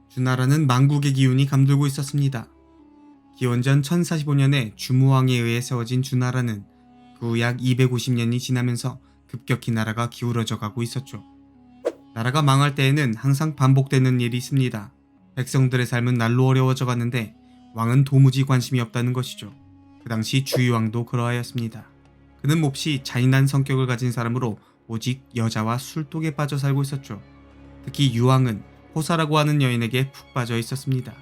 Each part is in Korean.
주나라는 망국의 기운이 감돌고 있었습니다. 기원전 1045년에 주무왕에 의해 세워진 주나라는 그 후 약 250년이 지나면서 급격히 나라가 기울어져 가고 있었죠. 나라가 망할 때에는 항상 반복되는 일이 있습니다. 백성들의 삶은 날로 어려워져 갔는데 왕은 도무지 관심이 없다는 것이죠. 그 당시 주의왕도 그러하였습니다. 그는 몹시 잔인한 성격을 가진 사람으로 오직 여자와 술독에 빠져 살고 있었죠. 특히 유왕은 호사라고 하는 여인에게 푹 빠져 있었습니다.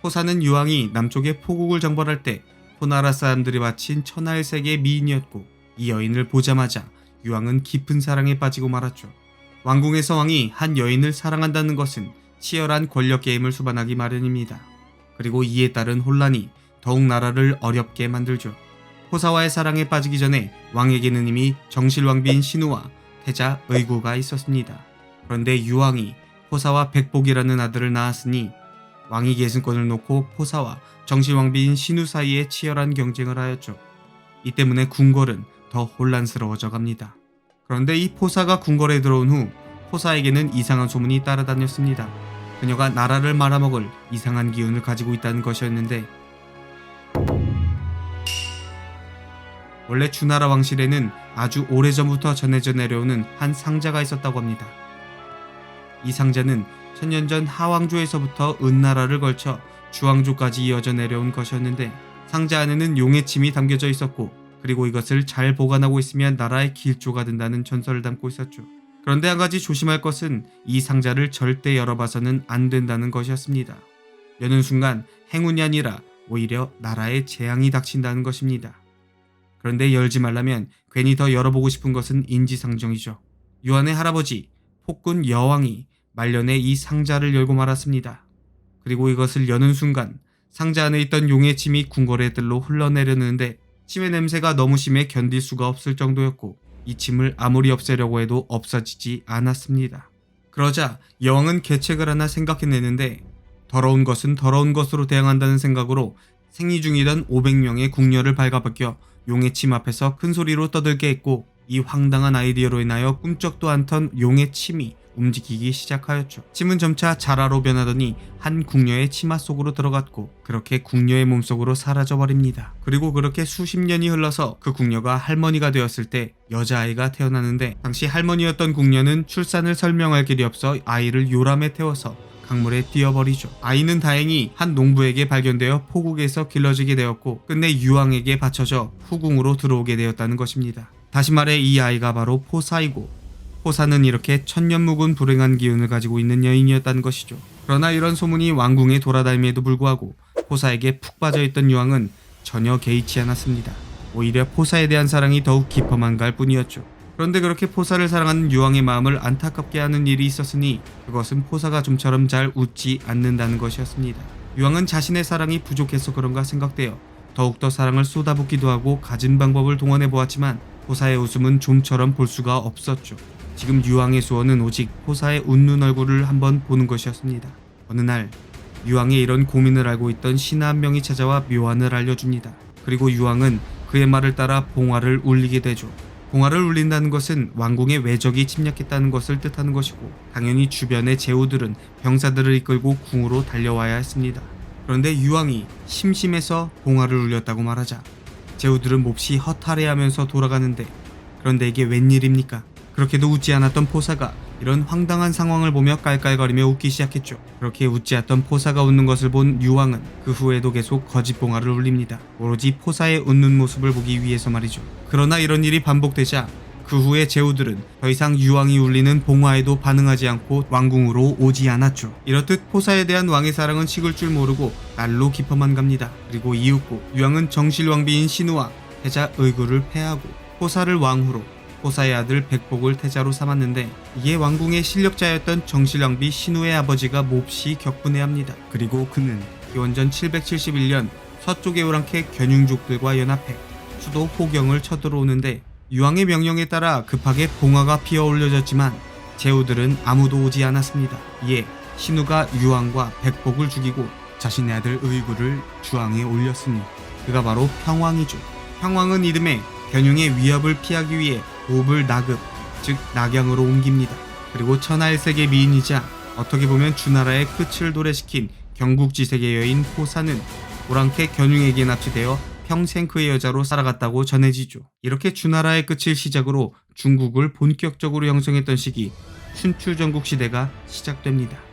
호사는 유왕이 남쪽의 포국을 정벌할 때 호나라 사람들이 바친 천하일색의 미인이었고, 이 여인을 보자마자 유왕은 깊은 사랑에 빠지고 말았죠. 왕궁에서 왕이 한 여인을 사랑한다는 것은 치열한 권력 게임을 수반하기 마련입니다. 그리고 이에 따른 혼란이 더욱 나라를 어렵게 만들죠. 호사와의 사랑에 빠지기 전에 왕에게는 이미 정실왕비인 신우와 태자 의구가 있었습니다. 그런데 유왕이 호사와 백복이라는 아들을 낳았으니 왕위 계승권을 놓고 호사와 정실왕비인 신우 사이에 치열한 경쟁을 하였죠. 이 때문에 궁궐은 더 혼란스러워져 갑니다. 그런데 이 포사가 궁궐에 들어온 후 호사에게는 이상한 소문이 따라다녔습니다. 그녀가 나라를 말아먹을 이상한 기운을 가지고 있다는 것이었는데, 원래 주나라 왕실에는 아주 오래전부터 전해져 내려오는 한 상자가 있었다고 합니다. 이 상자는 천년 전 하왕조에서부터 은나라를 걸쳐 주왕조까지 이어져 내려온 것이었는데, 상자 안에는 용의 침이 담겨져 있었고, 그리고 이것을 잘 보관하고 있으면 나라의 길조가 된다는 전설을 담고 있었죠. 그런데 한 가지 조심할 것은 이 상자를 절대 열어봐서는 안 된다는 것이었습니다. 여는 순간 행운이 아니라 오히려 나라에 재앙이 닥친다는 것입니다. 그런데 열지 말라면 괜히 더 열어보고 싶은 것은 인지상정이죠. 유한의 할아버지 폭군 여왕이 말년에 이 상자를 열고 말았습니다. 그리고 이것을 여는 순간 상자 안에 있던 용의 침이 궁궐의 뜰로 흘러내렸는데, 침의 냄새가 너무 심해 견딜 수가 없을 정도였고, 이 침을 아무리 없애려고 해도 없어지지 않았습니다. 그러자 여왕은 계책을 하나 생각해내는데, 더러운 것은 더러운 것으로 대항한다는 생각으로 생리 중이던 500명의 궁녀를 발가벗겨 용의 침 앞에서 큰 소리로 떠들게 했고, 이 황당한 아이디어로 인하여 꿈쩍도 않던 용의 침이 움직이기 시작하였죠. 침은 점차 자라로 변하더니 한 궁녀의 치마 속으로 들어갔고, 그렇게 궁녀의 몸속으로 사라져버립니다. 그리고 그렇게 수십 년이 흘러서 그 궁녀가 할머니가 되었을 때 여자아이가 태어나는데, 당시 할머니였던 궁녀는 출산을 설명할 길이 없어 아이를 요람에 태워서 강물에 띄어버리죠. 아이는 다행히 한 농부에게 발견되어 포국에서 길러지게 되었고, 끝내 유왕에게 바쳐져 후궁으로 들어오게 되었다는 것입니다. 다시 말해 이 아이가 바로 포사이고, 포사는 이렇게 천년묵은 불행한 기운을 가지고 있는 여인이었다는 것이죠. 그러나 이런 소문이 왕궁에 돌아다님에도 불구하고 포사에게 푹 빠져있던 유왕은 전혀 개의치 않았습니다. 오히려 포사에 대한 사랑이 더욱 깊어만 갈 뿐이었죠. 그런데 그렇게 포사를 사랑하는 유왕의 마음을 안타깝게 하는 일이 있었으니, 그것은 포사가 좀처럼 잘 웃지 않는다는 것이었습니다. 유왕은 자신의 사랑이 부족해서 그런가 생각되어 더욱더 사랑을 쏟아붓기도 하고 갖은 방법을 동원해 보았지만 포사의 웃음은 좀처럼 볼 수가 없었죠. 지금 유왕의 소원은 오직 포사의 웃는 얼굴을 한번 보는 것이었습니다. 어느 날 유왕의 이런 고민을 알고 있던 신하 한 명이 찾아와 묘안을 알려줍니다. 그리고 유왕은 그의 말을 따라 봉화를 울리게 되죠. 봉화를 울린다는 것은 왕궁에 외적이 침략했다는 것을 뜻하는 것이고, 당연히 주변의 제후들은 병사들을 이끌고 궁으로 달려와야 했습니다. 그런데 유왕이 심심해서 봉화를 울렸다고 말하자 제후들은 몹시 허탈해하면서 돌아가는데, 그런데 이게 웬일입니까? 그렇게도 웃지 않았던 포사가 이런 황당한 상황을 보며 깔깔거리며 웃기 시작했죠. 그렇게 웃지 않던 포사가 웃는 것을 본 유왕은 그 후에도 계속 거짓 봉화를 울립니다. 오로지 포사의 웃는 모습을 보기 위해서 말이죠. 그러나 이런 일이 반복되자 그 후에 제후들은 더 이상 유왕이 울리는 봉화에도 반응하지 않고 왕궁으로 오지 않았죠. 이렇듯 포사에 대한 왕의 사랑은 식을 줄 모르고 날로 깊어만 갑니다. 그리고 이윽고 유왕은 정실왕비인 신우와 태자 의구를 패하고 포사를 왕후로, 포사의 아들 백복을 태자로 삼았는데, 이에 왕궁의 실력자였던 정실왕비 신우의 아버지가 몹시 격분해합니다. 그리고 그는 기원전 771년 서쪽에 오랑캐 견융족들과 연합해 수도 호경을 쳐들어오는데, 유왕의 명령에 따라 급하게 봉화가 피어 올려졌지만 제후들은 아무도 오지 않았습니다. 이에 신우가 유왕과 백복을 죽이고 자신의 아들 의구를 주왕에 올렸으니 그가 바로 평왕이죠. 평왕은 이듬해 견융의 위협을 피하기 위해 몹을 나급, 즉 낙양으로 옮깁니다. 그리고 천하일색의 미인이자 어떻게 보면 주나라의 끝을 도래시킨 경국지색의 여인 호사는 오랑캐 견융에게 납치되어 평생 그의 여자로 살아갔다고 전해지죠. 이렇게 주나라의 끝을 시작으로 중국을 본격적으로 형성했던 시기 춘추전국 시대가 시작됩니다.